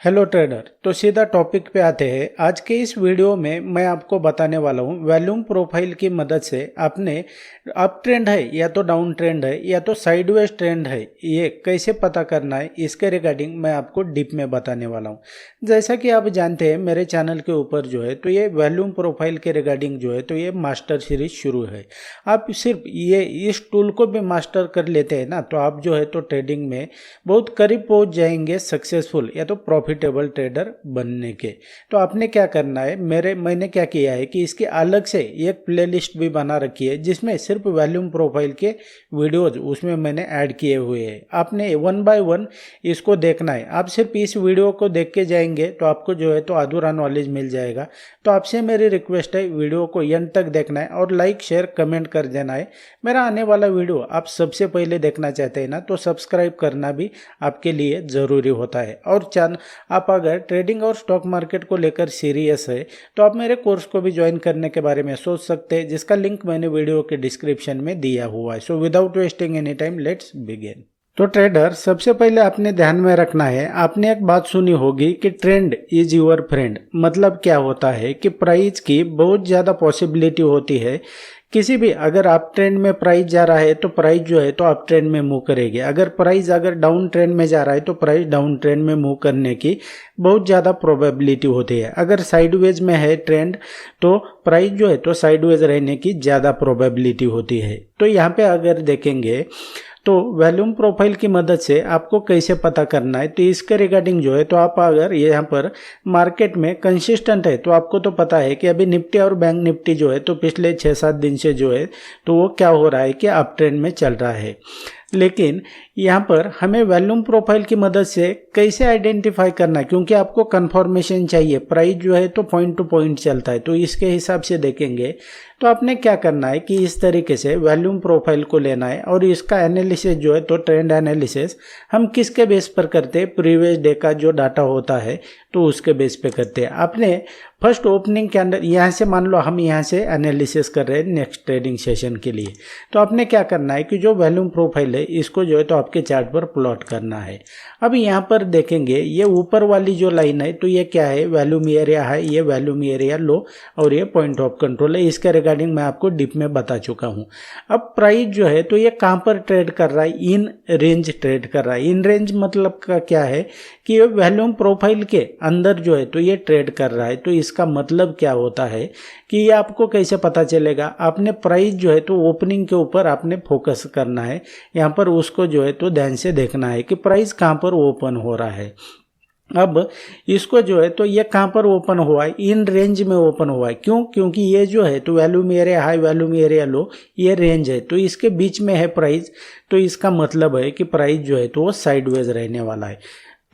Hello trader. तो सीधा topic पे आते हैं। आज के इस वीडियो में मैं आपको बताने वाला हूँ वॉल्यूम प्रोफाइल की मदद से आपने अप ट्रेंड है या तो डाउन ट्रेंड है या तो साइडवेज ट्रेंड है, ये कैसे पता करना है, इसके रिगार्डिंग मैं आपको डीप में बताने वाला हूँ। जैसा कि आप जानते हैं मेरे चैनल के ऊपर जो है तो ये वॉल्यूम प्रोफाइल के रिगार्डिंग जो है तो ये मास्टर सीरीज शुरू है। आप सिर्फ ये इस टूल को भी मास्टर कर लेते हैं ना तो आप जो है तो ट्रेडिंग में बहुत करीब पहुँच जाएंगे सक्सेसफुल या तो प्रॉफिटेबल ट्रेडर बनने के। तो आपने क्या करना है, मैंने क्या किया है कि इसकी अलग से एक प्लेलिस्ट भी बना रखी है जिसमें सिर्फ वॉल्यूम प्रोफाइल के वीडियोज उसमें मैंने ऐड किए हुए हैं। आपने वन बाय वन इसको देखना है। आप सिर्फ इस वीडियो को देख के जाएंगे तो आपको जो है तो अधूरा नॉलेज मिल जाएगा। तो आपसे मेरी रिक्वेस्ट है वीडियो को एंड तक देखना है और लाइक शेयर कमेंट कर देना है। मेरा आने वाला वीडियो आप सबसे पहले देखना चाहते हैं ना तो सब्सक्राइब करना भी आपके लिए ज़रूरी होता है। और आप अगर ट्रेडिंग और स्टॉक मार्केट को लेकर सीरियस है तो आप मेरे कोर्स को भी ज्वाइन करने के बारे में सोच सकते हैं, जिसका लिंक मैंने वीडियो के डिस्क्रिप्शन में दिया हुआ है। So without wasting any time let's begin. तो ट्रेडर, सबसे पहले आपने ध्यान में रखना है, आपने एक बात सुनी होगी कि ट्रेंड इज योर फ्रेंड। मतलब क्या होता है कि प्राइस की बहुत ज़्यादा पॉसिबिलिटी होती है। किसी भी अगर आप ट्रेंड में प्राइस जा रहा है तो प्राइस जो है तो आप ट्रेंड में मूव करेगी। अगर डाउन ट्रेंड में जा रहा है तो प्राइस डाउन ट्रेंड में मूव करने की बहुत ज़्यादा प्रोबेबिलिटी होती है। अगर साइडवेज में है ट्रेंड तो प्राइस जो है तो साइडवेज रहने की ज़्यादा प्रोबेबिलिटी होती है। तो यहाँ पे अगर देखेंगे तो वॉल्यूम प्रोफाइल की मदद से आपको कैसे पता करना है, तो इसके रिगार्डिंग जो है तो आप अगर यहाँ पर मार्केट में कंसिस्टेंट है तो आपको तो पता है कि अभी निफ्टी और बैंक निफ्टी जो है तो पिछले 6-7 दिन से जो है तो वो क्या हो रहा है कि अप ट्रेंड में चल रहा है। लेकिन यहाँ पर हमें वॉल्यूम प्रोफाइल की मदद से कैसे आइडेंटिफाई करना है, क्योंकि आपको कंफर्मेशन चाहिए। प्राइस जो है तो पॉइंट टू पॉइंट चलता है तो इसके हिसाब से देखेंगे तो आपने क्या करना है कि इस तरीके से वॉल्यूम प्रोफाइल को लेना है और इसका एनालिसिस जो है तो ट्रेंड एनालिसिस हम किसके बेस पर करते हैं, प्रीवियस डे का जो डाटा होता है तो उसके बेस पे करते हैं। आपने फर्स्ट ओपनिंग के अंदर यहाँ से मान लो हम यहाँ से एनालिसिस कर रहे हैं नेक्स्ट ट्रेडिंग सेशन के लिए, तो आपने क्या करना है कि जो वॉल्यूम प्रोफाइल है इसको जो है तो आपके चार्ट पर प्लॉट करना है। अब यहाँ पर देखेंगे ये ऊपर वाली जो लाइन है तो ये क्या है, वॉल्यूम एरिया है, ये वॉल्यूम एरिया लो और ये पॉइंट ऑफ कंट्रोल है। इसके रिगार्डिंग मैं आपको डीप में बता चुका हूँ। अब प्राइस जो है तो ये कहाँ पर ट्रेड कर रहा है, इन रेंज ट्रेड कर रहा है। इन रेंज मतलब का क्या है कि ये वॉल्यूम प्रोफाइल के अंदर जो है तो ये ट्रेड कर रहा है। तो इसका मतलब क्या होता है कि ये आपको कैसे पता चलेगा, आपने प्राइस जो है तो ओपनिंग के ऊपर आपने फोकस करना है। यहाँ पर उसको जो है तो ध्यान से देखना है कि प्राइस कहाँ पर ओपन हो रहा है। अब इसको जो है तो ये कहाँ पर ओपन हुआ है, इन रेंज में ओपन हुआ है। क्यों? क्योंकि ये जो है तो volume area high volume area low ये रेंज है तो इसके बीच में है प्राइस। तो इसका मतलब है कि प्राइस जो है तो वो साइडवेज रहने वाला है।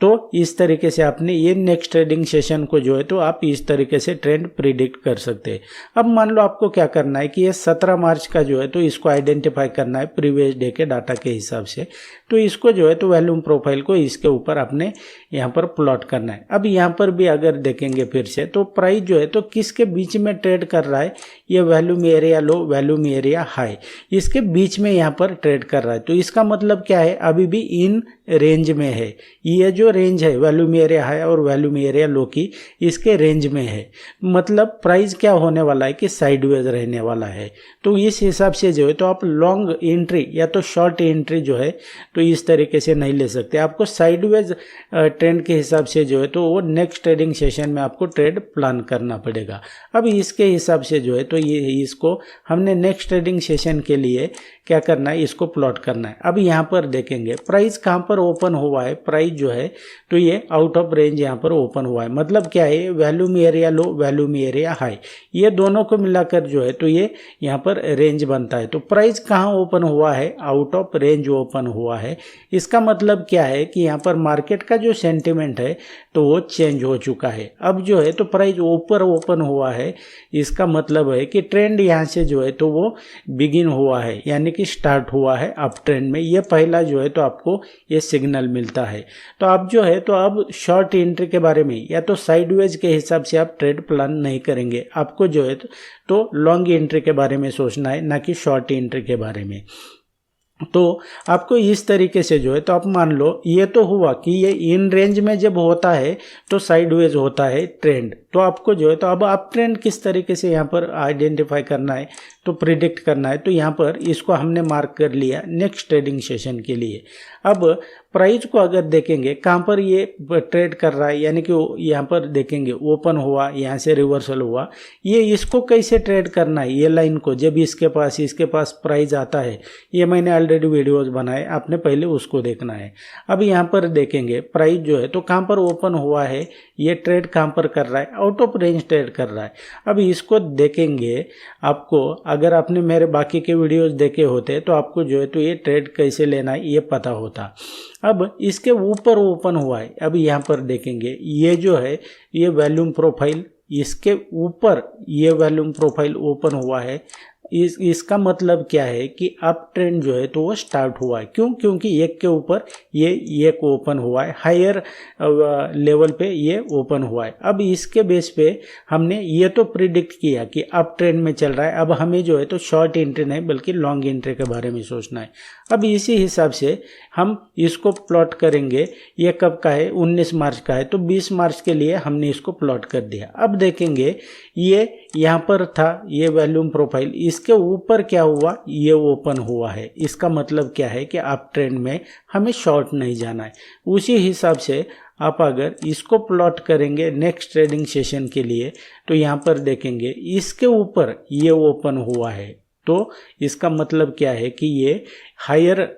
तो इस तरीके से आपने ये नेक्स्ट ट्रेडिंग सेशन को जो है तो आप इस तरीके से ट्रेंड प्रिडिक्ट कर सकते हैं। अब मान लो आपको क्या करना है कि ये 17 मार्च का जो है तो इसको आइडेंटिफाई करना है प्रीवियस डे के डाटा के हिसाब से। तो इसको जो है तो वॉल्यूम प्रोफाइल को इसके ऊपर आपने यहाँ पर प्लॉट करना है। अब यहाँ पर भी अगर देखेंगे फिर से तो प्राइस जो है तो किसके बीच में ट्रेड कर रहा है, ये volume area low volume area high, इसके बीच में यहाँ पर ट्रेड कर रहा है। तो इसका मतलब क्या है, अभी भी इन रेंज में है। ये जो रेंज है वॉल्यूम एरिया हाई और वॉल्यूम एरिया लो की इसके रेंज में है। मतलब प्राइस क्या होने वाला है कि साइडवेज रहने वाला है। तो इस हिसाब से जो है तो आप लॉन्ग एंट्री या तो शॉर्ट एंट्री जो है तो इस तरीके से नहीं ले सकते। आपको साइडवेज ट्रेंड के हिसाब से जो है तो वो नेक्स्ट ट्रेडिंग सेशन में आपको ट्रेड प्लान करना पड़ेगा। अब इसके हिसाब से जो है तो ये इसको हमने नेक्स्ट ट्रेडिंग सेशन के लिए क्या करना है, इसको प्लॉट करना है। अब यहाँ पर देखेंगे प्राइस कहाँ पर ओपन हुआ है, प्राइस जो है तो ये आउट ऑफ रेंज यहाँ पर ओपन हुआ है। मतलब क्या है, volume area low volume area high ये दोनों को मिलाकर जो है तो ये यहाँ पर रेंज बनता है। तो प्राइस कहाँ ओपन हुआ है, आउट ऑफ रेंज ओपन हुआ है। इसका मतलब क्या है कि यहाँ पर मार्केट का जो सेंटिमेंट है तो वो चेंज हो चुका है। अब जो है तो प्राइस ऊपर ओपन हुआ है, इसका मतलब है कि ट्रेंड यहाँ से जो है तो वो बिगिन हुआ है, यानी कि स्टार्ट हुआ है अप ट्रेंड में। ये पहला जो है तो आपको ये सिग्नल मिलता है। तो आप जो है तो अब शॉर्ट एंट्री के बारे में या तो साइडवेज के हिसाब से आप ट्रेड प्लान नहीं करेंगे। आपको जो है तो लॉन्ग एंट्री के बारे में सोचना है, ना कि शॉर्ट एंट्री के बारे में। तो आपको इस तरीके से जो है, तो आप मान लो ये तो हुआ कि ये इन रेंज में जब होता है तो साइडवेज होता है ट्रेंड। तो आपको जो है, तो अब अप ट्रेंड किस तरीके से यहाँ पर आइडेंटिफाई करना है, तो प्रिडिक्ट करना है। तो यहाँ पर इसको हमने मार्क कर लिया नेक्स्ट ट्रेडिंग सेशन के लिए। अब प्राइस को अगर देखेंगे कहाँ पर ये ट्रेड कर रहा है, यानी कि यहाँ पर देखेंगे ओपन हुआ, यहाँ से रिवर्सल हुआ, ये इसको कैसे ट्रेड करना है, ये लाइन को जब इसके पास प्राइस आता है, ये मैंने ऑलरेडी वीडियोस बनाए, आपने पहले उसको देखना है। अब यहाँ पर देखेंगे प्राइस जो है, तो कहाँ पर ओपन हुआ है, ये ट्रेड कहाँ पर कर रहा है, आउट ऑफ रेंज ट्रेड कर रहा है। अब इसको देखेंगे, आपको अगर आपने मेरे बाकी के वीडियोस देखे होते तो आपको जो है, तो ये ट्रेड कैसे लेना है ये पता होता। अब इसके ऊपर ओपन हुआ है, अब यहाँ पर देखेंगे ये जो है, ये वॉल्यूम प्रोफाइल, इसके ऊपर ये वॉल्यूम प्रोफाइल ओपन हुआ है। इसका मतलब क्या है कि अप ट्रेंड जो है तो वो स्टार्ट हुआ है। क्यों? क्योंकि एक के ऊपर ये एक ओपन हुआ है, हायर लेवल पे ये ओपन हुआ है। अब इसके बेस पे हमने ये तो प्रिडिक्ट किया कि अप ट्रेंड में चल रहा है। अब हमें जो है तो शॉर्ट एंट्री नहीं बल्कि लॉन्ग एंट्री के बारे में सोचना है। अब इसी हिसाब से हम इसको प्लॉट करेंगे। ये कब का है? 19 मार्च का है, तो 20 मार्च के लिए हमने इसको प्लॉट कर दिया। अब देखेंगे ये यहाँ पर था ये वॉल्यूम प्रोफाइल, इसके ऊपर क्या हुआ, ये ओपन हुआ है। इसका मतलब क्या है कि अप ट्रेंड में हमें शॉर्ट नहीं जाना है। उसी हिसाब से आप अगर इसको प्लॉट करेंगे नेक्स्ट ट्रेडिंग सेशन के लिए, तो यहाँ पर देखेंगे इसके ऊपर ये ओपन हुआ है, तो इसका मतलब क्या है कि ये हायर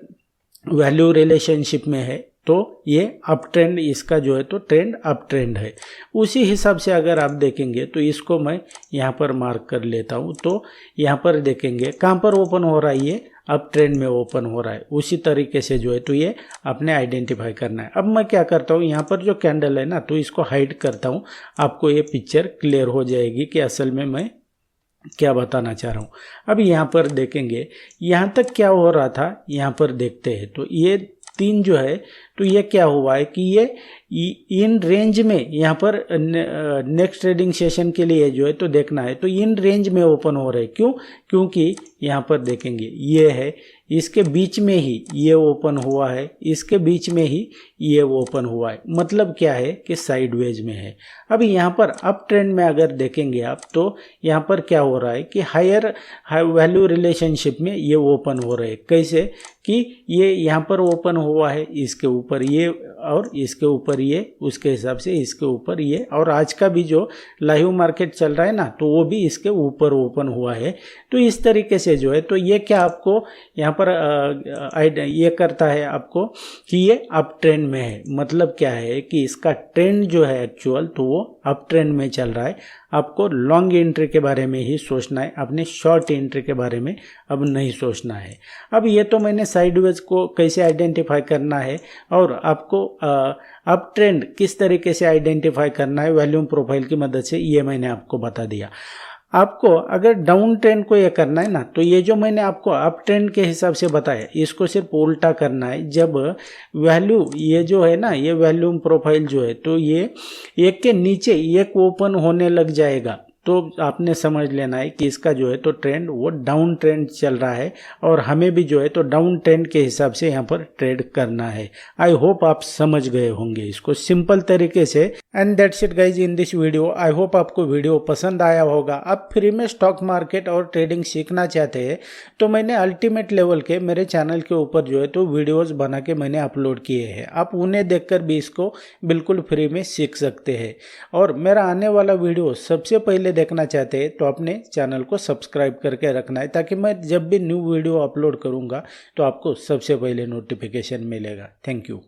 वैल्यू रिलेशनशिप में है, तो ये अप ट्रेंड, इसका जो है तो ट्रेंड अप ट्रेंड है। उसी हिसाब से अगर आप देखेंगे तो इसको मैं यहाँ पर मार्क कर लेता हूँ। तो यहाँ पर देखेंगे कहाँ पर ओपन हो रहा है, ये अप ट्रेंड में ओपन हो रहा है। उसी तरीके से जो है तो ये आपने आइडेंटिफाई करना है। अब मैं क्या करता हूँ, यहाँ पर जो कैंडल है ना, तो इसको हाइड करता हूँ, आपको ये पिक्चर क्लियर हो जाएगी कि असल में मैं क्या बताना चाह रहा हूँ। अब यहाँ पर देखेंगे यहाँ तक क्या हो रहा था, यहाँ पर देखते हैं। तो ये 3 जो है, तो ये क्या हुआ है कि ये इन रेंज में यहाँ पर नेक्स्ट ट्रेडिंग सेशन के लिए जो है तो देखना है, तो इन रेंज में ओपन हो रहे। क्यों? क्योंकि यहाँ पर देखेंगे ये है, इसके बीच में ही ये ओपन हुआ है, इसके बीच में ही ये ओपन हुआ है। मतलब क्या है कि साइडवेज में है। अब यहाँ पर अप ट्रेंड में अगर देखेंगे आप, तो यहाँ पर क्या हो रहा है कि हायर वैल्यू रिलेशनशिप में ये ओपन हो रहे। कैसे? कि ये यहाँ पर ओपन हुआ है, इसके ऊपर ये और इसके ऊपर ये, उसके हिसाब से इसके ऊपर ये, और आज का भी जो लाइव मार्केट चल रहा है ना, तो वो भी इसके ऊपर ओपन हुआ है। तो इस तरीके से जो है तो ये क्या आपको यहाँ पर ये करता है आपको कि ये अप ट्रेंड में है। मतलब क्या है कि इसका ट्रेंड जो है एक्चुअल, तो वो अप ट्रेंड में चल रहा है। आपको लॉन्ग एंट्री के बारे में ही सोचना है, अपने शॉर्ट एंट्री के बारे में अब नहीं सोचना है। अब ये तो मैंने साइडवेज को कैसे आइडेंटिफाई करना है और आपको अप ट्रेंड किस तरीके से आइडेंटिफाई करना है वॉल्यूम प्रोफाइल की मदद से, ये मैंने आपको बता दिया। आपको अगर डाउन ट्रेंड को ये करना है ना, तो ये जो मैंने आपको अप ट्रेंड के हिसाब से बताया, इसको सिर्फ उल्टा करना है। जब वैल्यू ये जो है ना, ये वॉल्यूम प्रोफाइल जो है, तो ये एक के नीचे एक ओपन होने लग जाएगा, तो आपने समझ लेना है कि इसका जो है तो ट्रेंड वो डाउन ट्रेंड चल रहा है, और हमें भी जो है तो डाउन ट्रेंड के हिसाब से यहाँ पर ट्रेड करना है। आई होप आप समझ गए होंगे इसको सिंपल तरीके से। And that's it guys in this video. I hope आपको वीडियो पसंद आया होगा। आप फ्री में स्टॉक मार्केट और ट्रेडिंग सीखना चाहते हैं तो मैंने अल्टीमेट लेवल के मेरे चैनल के ऊपर जो है तो वीडियोज़ बना के मैंने अपलोड किए हैं। आप उन्हें देखकर भी इसको बिल्कुल फ्री में सीख सकते हैं। और मेरा आने वाला वीडियो सबसे पहले देखना चाहते हैं तो अपने चैनल को सब्सक्राइब करके रखना है, ताकि मैं जब भी न्यू वीडियो अपलोड करूंगा तो आपको सबसे पहले नोटिफिकेशन मिलेगा। Thank you.